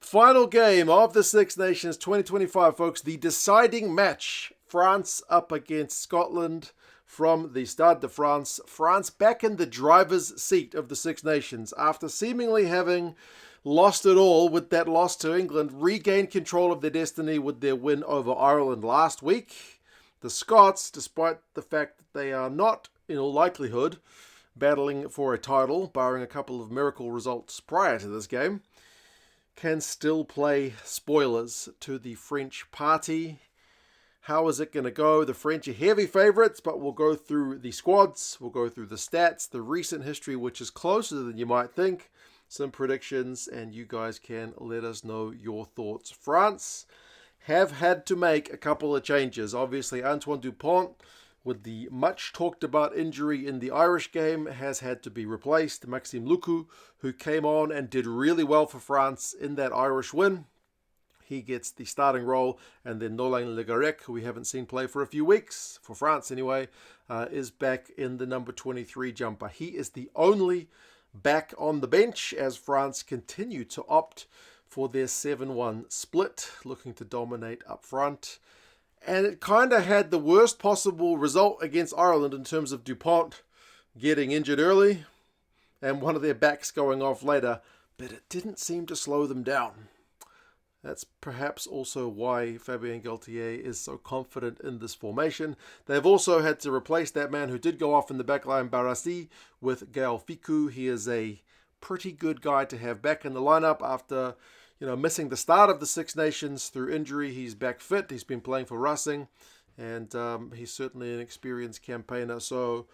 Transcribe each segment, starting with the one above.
Final game of the Six Nations 2025, folks. The deciding match. France up against Scotland from the Stade de France. France back in the driver's seat of the Six Nations after seemingly having lost it all with that loss to England, regained control of their destiny with their win over Ireland last week. The Scots, despite the fact that they are not, in all likelihood, battling for a title, barring a couple of miracle results prior to this game, can still play spoilers to the French party. How is it going to go? The French are heavy favourites, but we'll go through the squads, we'll go through the stats, the recent history, which is closer than you might think, some predictions, and you guys can let us know your thoughts. France have had to make a couple of changes. Obviously, Antoine Dupont, with the much talked about injury in the Irish game, has had to be replaced. Maxime Lucu, who came on and did really well for France in that Irish win, he gets the starting role. And then Nolan Le Garec, who we haven't seen play for a few weeks, for France anyway, is back in the number 23 jumper. He is the only back on the bench as France continue to opt for their 7-1 split, looking to dominate up front. And it kind of had the worst possible result against Ireland in terms of Dupont getting injured early and one of their backs going off later, but it didn't seem to slow them down. That's perhaps also why Fabien Galthié is so confident in this formation. They've also had to replace that man who did go off in the backline, Barassi, with Gael Fickou. He is a pretty good guy to have back in the lineup after missing the start of the Six Nations through injury. He's back fit. He's been playing for Racing, and he's certainly an experienced campaigner. So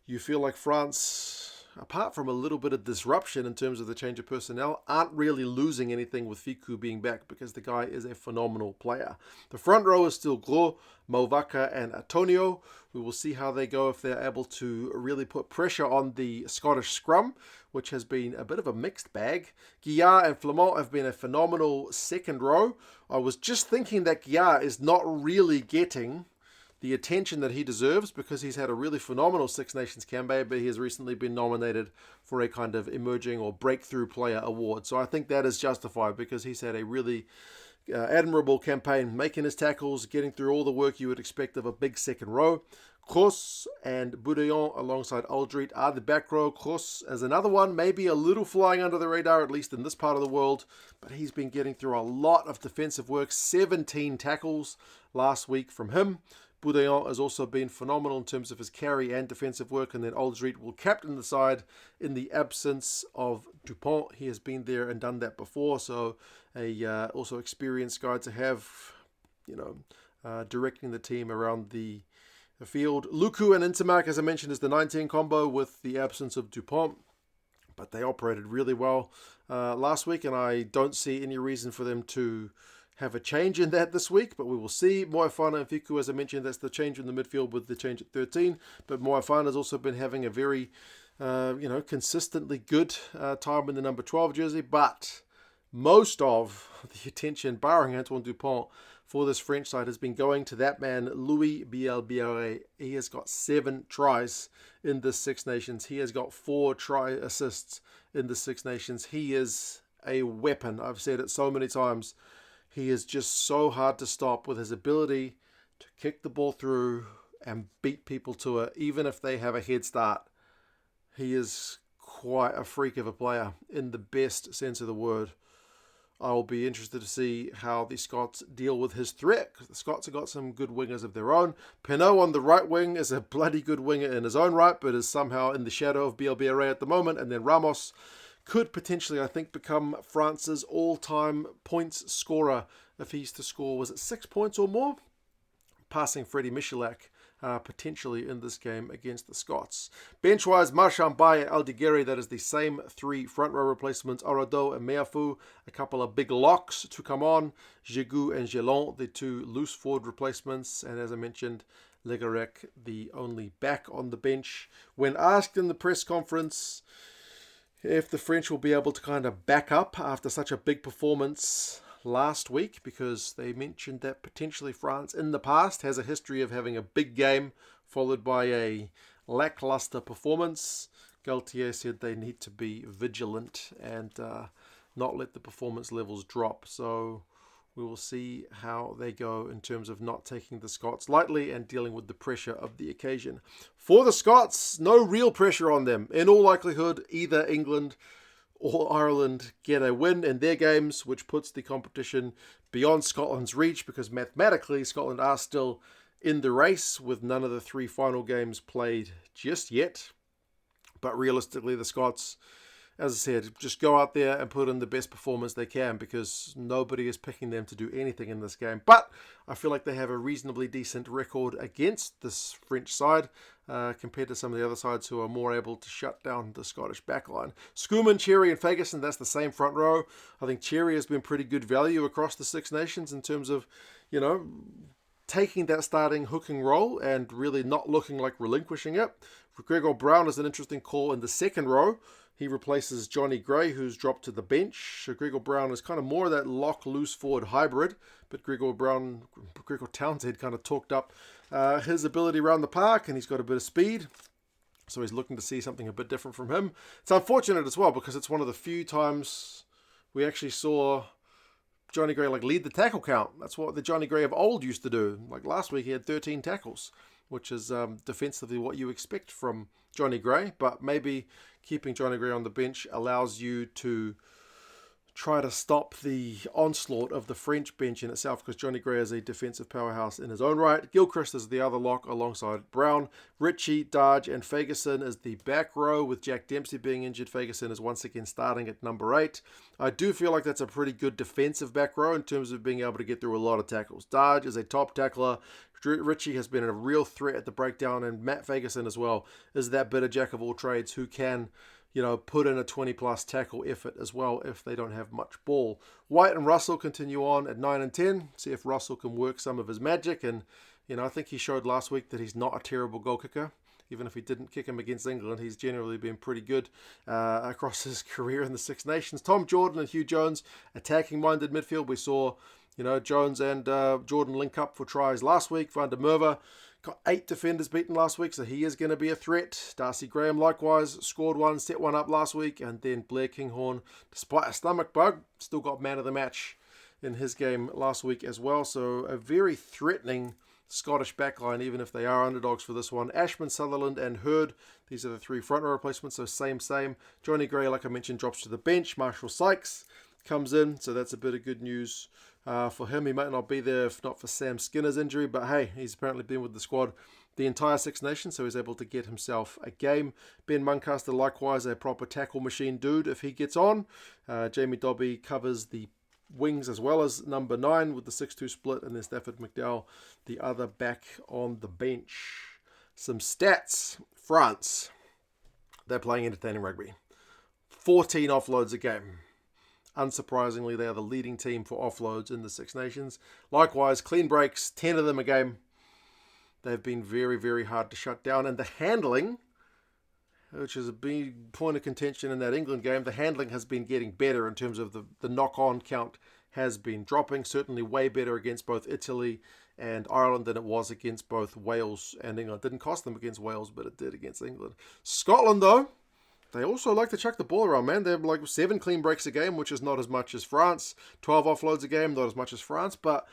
you feel like France, apart from a little bit of disruption in terms of the change of personnel, aren't really losing anything with Fickou being back because the guy is a phenomenal player. The front row is still Gros, Mauvaka and Atonio. We will see how they go if they're able to really put pressure on the Scottish scrum, which has been a bit of a mixed bag. Guillard and Flament have been a phenomenal second row. I was just thinking that Guillard is not really getting the attention that he deserves because he's had a really phenomenal Six Nations campaign, but he has recently been nominated for a kind of emerging or breakthrough player award. So I think that is justified because he's had a really admirable campaign, making his tackles, getting through all the work you would expect of a big second row. Cros and Boudehent alongside Alldritt are the back row. Cros as another one, maybe a little flying under the radar, at least in this part of the world, but he's been getting through a lot of defensive work, 17 tackles last week from him. Boudehent has also been phenomenal in terms of his carry and defensive work, and then Alldritt will captain the side in the absence of Dupont. He has been there and done that before, so a also experienced guy to have, directing the team around the field. Lucu and Ntamack, as I mentioned, is the 19 combo with the absence of Dupont, but they operated really well last week, and I don't see any reason for them to have a change in that this week, but we will see. Moefana and Fickou, as I mentioned, that's the change in the midfield with the change at 13, but Moefana has also been having a very, consistently good time in the number 12 jersey, but most of the attention, barring Antoine Dupont, for this French side has been going to that man, Louis Bielle-Biarrey. He has got 7 tries in the Six Nations. He has got 4 try assists in the Six Nations. He is a weapon. I've said it so many times. He is just so hard to stop with his ability to kick the ball through and beat people to it, even if they have a head start. He is quite a freak of a player in the best sense of the word. I will be interested to see how the Scots deal with his threat, because the Scots have got some good wingers of their own. Penaud on the right wing is a bloody good winger in his own right, but is somehow in the shadow of Bielle-Biarrey at the moment. And then Ramos could potentially, I think, become France's all-time points scorer if he's to score, was it 6 points or more? Passing Freddie Michalak potentially in this game against the Scots. Bench-wise, Marchand, Baille, and Alldritt, that is the same 3 front-row replacements. Arado and Meafou, a couple of big locks to come on. Gigoux and Gelon, the 2 loose forward replacements. And as I mentioned, Le Garec, the only back on the bench. When asked in the press conference if the French will be able to kind of back up after such a big performance last week, because they mentioned that potentially France in the past has a history of having a big game followed by a lackluster performance. Galthié said they need to be vigilant and not let the performance levels drop. So we will see how they go in terms of not taking the Scots lightly and dealing with the pressure of the occasion. For the Scots, no real pressure on them. In all likelihood, either England or Ireland get a win in their games, which puts the competition beyond Scotland's reach, because mathematically Scotland are still in the race with none of the 3 final games played just yet. But realistically, the Scots, as I said, just go out there and put in the best performance they can, because nobody is picking them to do anything in this game. But I feel like they have a reasonably decent record against this French side compared to some of the other sides who are more able to shut down the Scottish backline. Schoeman, Cherry and Ferguson, that's the same front row. I think Cherry has been pretty good value across the Six Nations in terms of, taking that starting hooking role and really not looking like relinquishing it. Gregory Brown is an interesting call in the second row. He replaces Johnny Gray, who's dropped to the bench. So Gregory Brown is kind of more of that lock loose forward hybrid, but Gregory Townsend kind of talked up his ability around the park, and he's got a bit of speed. So he's looking to see something a bit different from him. It's unfortunate as well, because it's one of the few times we actually saw Johnny Gray lead the tackle count. That's what the Johnny Gray of old used to do. Like last week, he had 13 tackles, which is defensively what you expect from Johnny Gray. But maybe keeping Johnny Gray on the bench allows you to try to stop the onslaught of the French bench in itself, because Johnny Gray is a defensive powerhouse in his own right. Gilchrist is the other lock alongside Brown. Ritchie, Darge and Ferguson is the back row, with Jack Dempsey being injured. Ferguson is once again starting at number 8. I do feel like that's a pretty good defensive back row in terms of being able to get through a lot of tackles. Darge is a top tackler. Ritchie has been a real threat at the breakdown, and Matt Ferguson as well is that bit of jack of all trades who can put in a 20-plus tackle effort as well if they don't have much ball. White and Russell continue on at 9 and 10. See if Russell can work some of his magic. And, I think he showed last week that he's not a terrible goal kicker. Even if he didn't kick him against England, he's generally been pretty good across his career in the Six Nations. Tom Jordan and Hugh Jones, attacking-minded midfield. We saw, Jones and Jordan link up for tries last week. Van der Merwe got 8 defenders beaten last week, so he is going to be a threat. Darcy Graham likewise scored one, set one up last week, and then Blair Kinghorn, despite a stomach bug, still got man of the match in his game last week as well. So a very threatening Scottish backline, even if they are underdogs for this one. Ashman, Sutherland and Hurd, these are the 3 front row replacements, so same. Johnny Gray, like I mentioned, drops to the bench. Marshall Sykes comes in, so that's a bit of good news for him. He might not be there if not for Sam Skinner's injury, but hey, he's apparently been with the squad the entire Six Nations, so he's able to get himself a game. Ben Muncaster, likewise, a proper tackle machine dude if he gets on. Jamie Dobby covers the wings as well as number 9 with the 6-2 split, and then Stafford McDowell, the other back on the bench. Some stats. France, they're playing entertaining rugby. 14 offloads a game. Unsurprisingly, they are the leading team for offloads in the Six Nations. Likewise, clean breaks, 10 of them a game. They've been very, very hard to shut down. And the handling, which is a big point of contention in that England game, the handling has been getting better in terms of the knock-on count has been dropping. Certainly way better against both Italy and Ireland than it was against both Wales and England. It didn't cost them against Wales, but it did against England. Scotland, though, they also like to chuck the ball around, man. They're 7 clean breaks a game, which is not as much as France. 12 offloads a game, not as much as France. But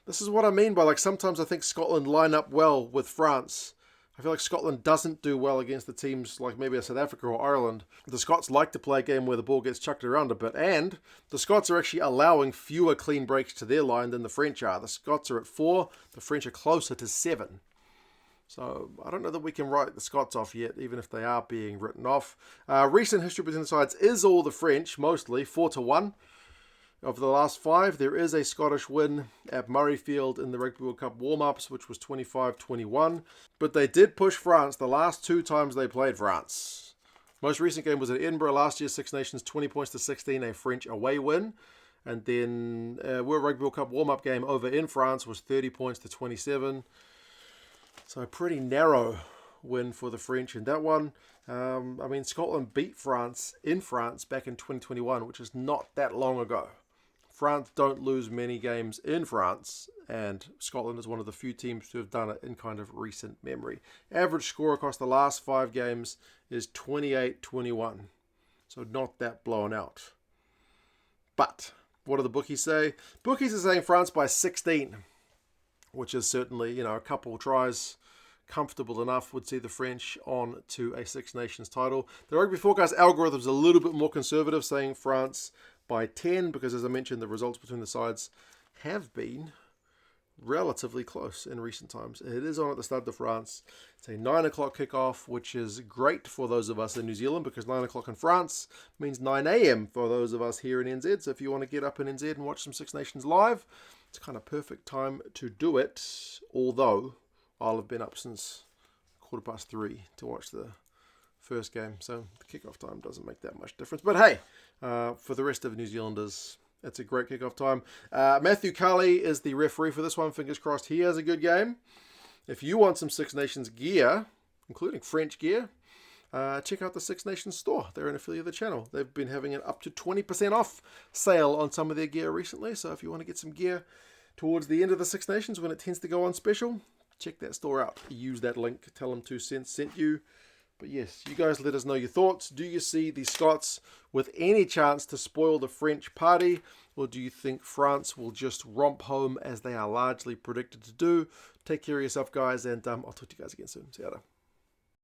this is what I mean by, sometimes I think Scotland line up well with France. I feel like Scotland doesn't do well against the teams like maybe a South Africa or Ireland. The Scots like to play a game where the ball gets chucked around a bit. And the Scots are actually allowing fewer clean breaks to their line than the French are. The Scots are at 4. The French are closer to 7. So I don't know that we can write the Scots off yet, even if they are being written off. Recent history between the sides is all the French, mostly 4-1. Of the last 5, there is a Scottish win at Murrayfield in the Rugby World Cup warm-ups, which was 25-21. But they did push France the last 2 times they played France. Most recent game was at Edinburgh last year, Six Nations, 20 points to 16, a French away win. And then World Rugby World Cup warm-up game over in France was 30 points to 27. So a pretty narrow win for the French in that one. Scotland beat France in France back in 2021, which is not that long ago. France don't lose many games in France, and Scotland is one of the few teams to have done it in kind of recent memory. Average score across the last 5 games is 28-21, so not that blown out. But what do the bookies say? Bookies are saying France by 16, which is certainly, a couple tries comfortable enough would see the French on to a Six Nations title. The Rugby Forecast algorithm is a little bit more conservative, saying France by 10, because as I mentioned, the results between the sides have been relatively close in recent times. It is on at the Stade de France. It's a 9 o'clock kickoff, which is great for those of us in New Zealand, because 9 o'clock in France means 9 a.m. for those of us here in NZ. So if you want to get up in NZ and watch some Six Nations live, it's kind of perfect time to do it. Although I'll have been up since 3:15 to watch the first game, so the kickoff time doesn't make that much difference. But hey, for the rest of New Zealanders, it's a great kickoff time. Matthew Cully is the referee for this one. Fingers crossed he has a good game. If you want some Six Nations gear, including French gear, check out the Six Nations store. They're an affiliate of the channel. They've been having an up to 20% off sale on some of their gear recently. So if you want to get some gear towards the end of the Six Nations when it tends to go on special, check that store out. Use that link. Tell them 2 cents sent you. But yes, you guys let us know your thoughts. Do you see the Scots with any chance to spoil the French party? Or do you think France will just romp home as they are largely predicted to do? Take care of yourself, guys, and I'll talk to you guys again soon. See you later.